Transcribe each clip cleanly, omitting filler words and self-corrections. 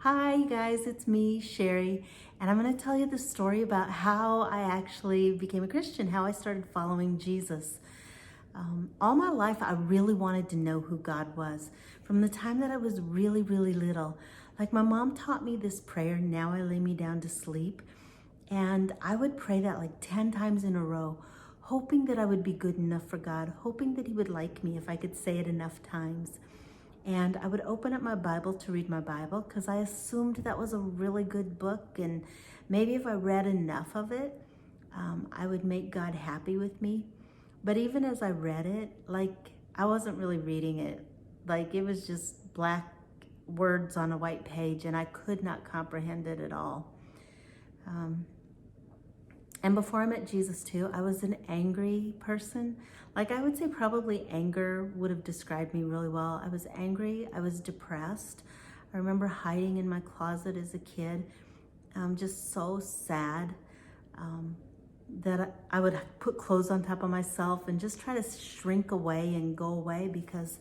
Hi, you guys, it's me, Sherry, and I'm going to tell you the story about how I actually became a Christian, how I started following Jesus. All my life, I really wanted to know who God was. From the time that I was really, really little, like my mom taught me this prayer, "Now I lay me down to sleep," and I would pray that like 10 times in a row, hoping that I would be good enough for God, hoping that He would like me if I could say it enough times. And I would open up my Bible to read my Bible because I assumed that was a really good book. And maybe if I read enough of it, I would make God happy with me. But even as I read it, like I wasn't really reading it. Like it was just black words on a white page and I could not comprehend it at all. Um, and before I met Jesus too, I was an angry person. Like I would say probably anger would have described me really well. I was angry, I was depressed. I remember hiding in my closet as a kid, just so sad um, that I would put clothes on top of myself and just try to shrink away and go away because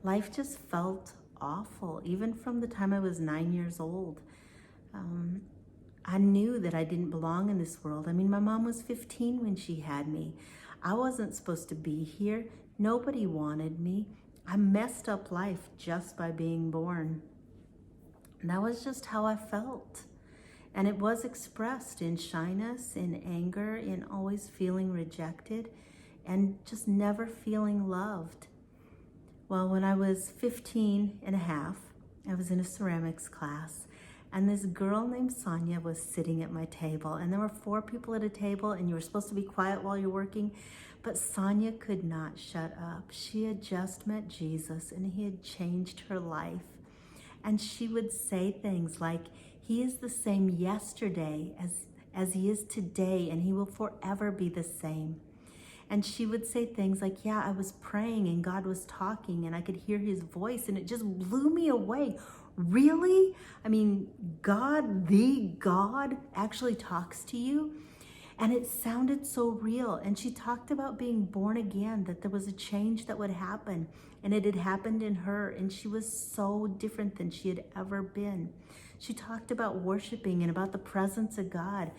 life just felt awful, even from the time I was 9 years old. Um, I knew that I didn't belong in this world. I mean, my mom was 15 when she had me. I wasn't supposed to be here. Nobody wanted me. I messed up life just by being born. And that was just how I felt. And it was expressed in shyness, in anger, in always feeling rejected, and just never feeling loved. Well, when I was 15 and a half, I was in a ceramics class, and this girl named Sonia was sitting at my table. And there were 4 people at a table, and you were supposed to be quiet while you're working. But Sonia could not shut up. She had just met Jesus, and He had changed her life. And she would say things like, "He is the same yesterday as He is today, and He will forever be the same." And she would say things like, "Yeah, I was praying and God was talking and I could hear His voice and it just blew me away." Really? I mean, the God actually talks to you? And it sounded so real. And she talked about being born again, that there was a change that would happen. And it had happened in her. And she was so different than she had ever been. She talked about worshiping and about the presence of God.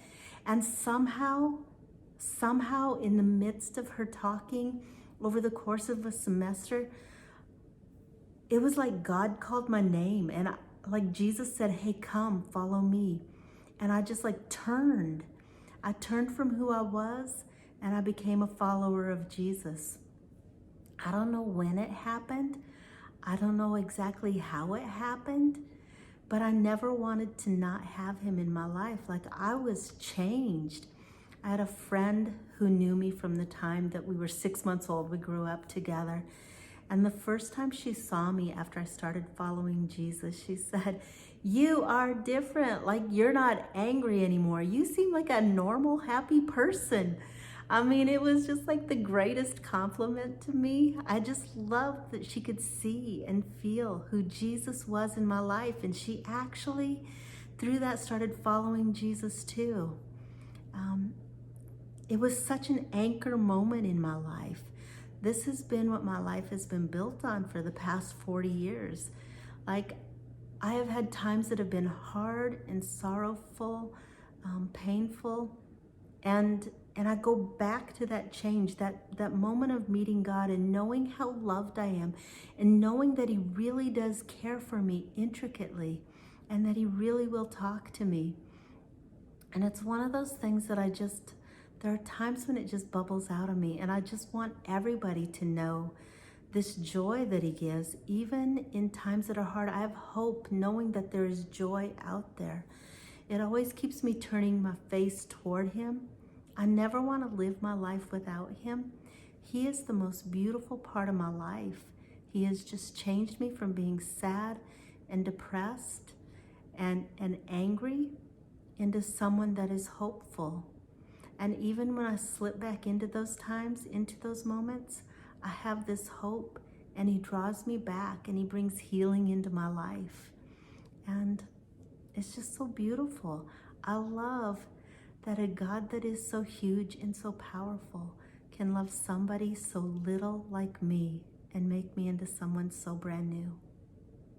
And somehow in the midst of her talking over the course of a semester, it was like God called my name. And like Jesus said, "Hey, come, follow me." And I just like turned. I turned from who I was and I became a follower of Jesus. I don't know when it happened. I don't know exactly how it happened, but I never wanted to not have Him in my life. Like I was changed. I had a friend who knew me from the time that we were 6 months old. We grew up together. And the first time she saw me after I started following Jesus, she said, "You are different. Like you're not angry anymore. You seem like a normal, happy person." I mean, it was just like the greatest compliment to me. I just loved that she could see and feel who Jesus was in my life. And she actually, through that, started following Jesus too. Um, it was such an anchor moment in my life. This has been what my life has been built on for the past 40 years. Like, I have had times that have been hard and sorrowful, painful, and I go back to that change, that moment of meeting God and knowing how loved I am and knowing that He really does care for me intricately and that He really will talk to me. And it's one of those things that there are times when it just bubbles out of me, and I just want everybody to know this joy that He gives, even in times that are hard. I have hope knowing that there is joy out there. It always keeps me turning my face toward Him. I never want to live my life without Him. He is the most beautiful part of my life. He has just changed me from being sad and depressed and angry into someone that is hopeful. And even when I slip back into those times, into those moments, I have this hope, and He draws me back and He brings healing into my life. And it's just so beautiful. I love that a God that is so huge and so powerful can love somebody so little like me and make me into someone so brand new.